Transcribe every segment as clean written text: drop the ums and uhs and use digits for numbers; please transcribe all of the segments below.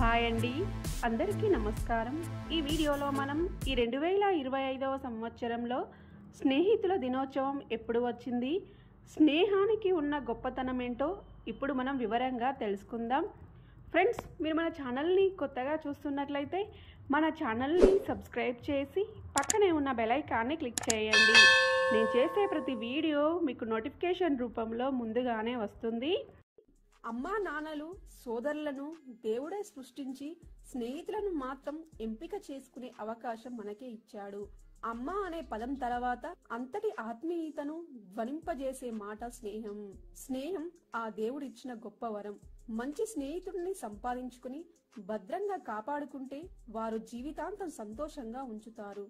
Hi అండి, అందరికీ నమస్కారం. ఈ వీడియోలో మనం ఈ 2025వ సంవత్సరంలో స్నేహితుల దినోత్సవం ఎప్పుడు వచ్చింది, స్నేహానికి ఉన్న గొప్పతనం ఏంటో ఇప్పుడు మనం వివరంగా తెలుసుకుందాం. ఫ్రెండ్స్, మీరు మన ఛానల్ని కొత్తగా చూస్తున్నట్లయితే మన ఛానల్ని సబ్స్క్రైబ్ చేసి పక్కనే ఉన్న బెల్ ఐకాన్ని క్లిక్ చేయండి. నేను చేసే ప్రతి వీడియో మీకు నోటిఫికేషన్ రూపంలో ముందుగానే వస్తుంది. అమ్మా నాన్నలు సోదరులను దేవుడే సృష్టించి స్నేహితులను మాత్రం ఎంపిక చేసుకునే అవకాశం మనకే ఇచ్చాడు. అమ్మ అనే పదం తర్వాత అంతటి ఆత్మీయతను ధ్వనింపజేసే మాట స్నేహం. స్నేహం ఆ దేవుడిచ్చిన గొప్ప వరం. మంచి స్నేహితుడిని సంపాదించుకుని భద్రంగా కాపాడుకుంటే వారు జీవితాంతం సంతోషంగా ఉంచుతారు.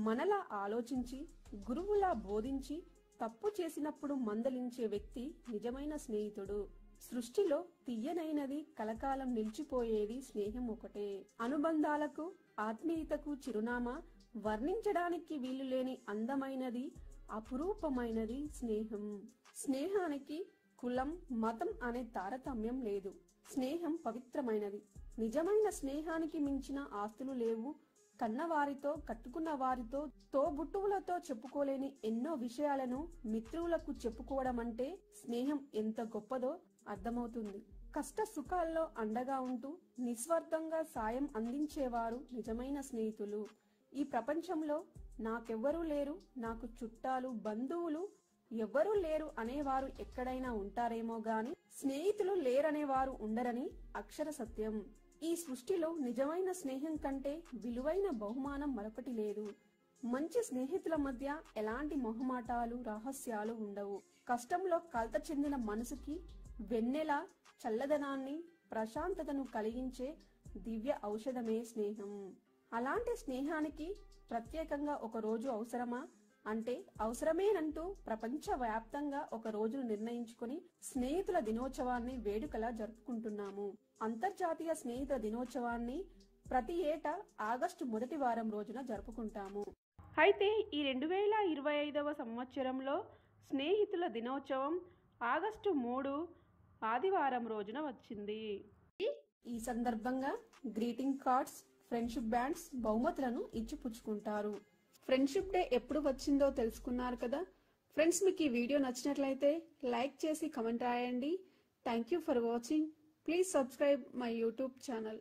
మనలా ఆలోచించి గురువులా బోధించి తప్పు చేసినప్పుడు మందలించే వ్యక్తి నిజమైన స్నేహితుడు. సృష్టిలో తీయనైనది, కలకాలం నిలిచిపోయేది స్నేహం ఒకటే. అనుబంధాలకు, ఆత్మీయతకు చిరునామా, వర్ణించడానికి వీలులేని అందమైనది, అపురూపమైనది స్నేహం. స్నేహానికి కులం, మతం అనే తారతమ్యం లేదు. స్నేహం పవిత్రమైనది. నిజమైన స్నేహానికి మించిన ఆస్తులు లేవు. కన్నవారితో, కట్టుకున్న వారితో, తోబుట్టువులతో చెప్పుకోలేని ఎన్నో విషయాలను మిత్రులకు చెప్పుకోవడం అంటే స్నేహం ఎంత గొప్పదో అర్థమవుతుంది. కష్ట సుఖాల్లో అండగా ఉంటూ నిస్వార్థంగా సాయం అందించేవారు నిజమైన స్నేహితులు. ఈ ప్రపంచంలో నాకెవ్వరూ లేరు, నాకు చుట్టాలు, బంధువులు ఎవ్వరూ లేరు అనేవారు ఎక్కడైనా ఉంటారేమో గాని స్నేహితులు లేరనేవారు ఉండరని అక్షర సత్యం. ఈ సృష్టిలో నిజమైన స్నేహం కంటే విలువైన బహుమానం మరొకటి లేదు. మంచి స్నేహితుల మధ్య ఎలాంటి మొహమాటాలు, రహస్యాలు ఉండవు. కష్టంలో కలత చెందిన మనసుకి వెన్నెల చల్లదనాన్ని, ప్రశాంతతను కలిగించే దివ్య ఔషధమే స్నేహం. అలాంటి స్నేహానికి ప్రత్యేకంగా ఒక రోజు అవసరమా అంటే అవసరమేనంటూ ప్రపంచ వ్యాప్తంగా ఒక రోజును నిర్ణయించుకుని స్నేహితుల దినోత్సవాన్ని వేడుకలా జరుపుకుంటున్నాము. అంతర్జాతీయ స్నేహితుల దినోత్సవాన్ని ప్రతి ఏటా ఆగస్టు మొదటి వారం రోజున జరుపుకుంటాము. అయితే ఈ 2025వ సంవత్సరంలో స్నేహితుల దినోత్సవం ఆగస్టు 3 ఆదివారం రోజున వచ్చింది. ఈ సందర్భంగా గ్రీటింగ్ కార్డ్స్, ఫ్రెండ్షిప్ బ్యాండ్స్, బహుమతులను ఇచ్చిపుచ్చుకుంటారు. ఫ్రెండ్షిప్ డే ఎప్పుడు వచ్చిందో తెలుసుకున్నారు కదా ఫ్రెండ్స్. మీకు ఈ వీడియో నచ్చినట్లయితే లైక్ చేసి కమెంట్ రాయండి. Thank you for watching. Please subscribe my YouTube channel.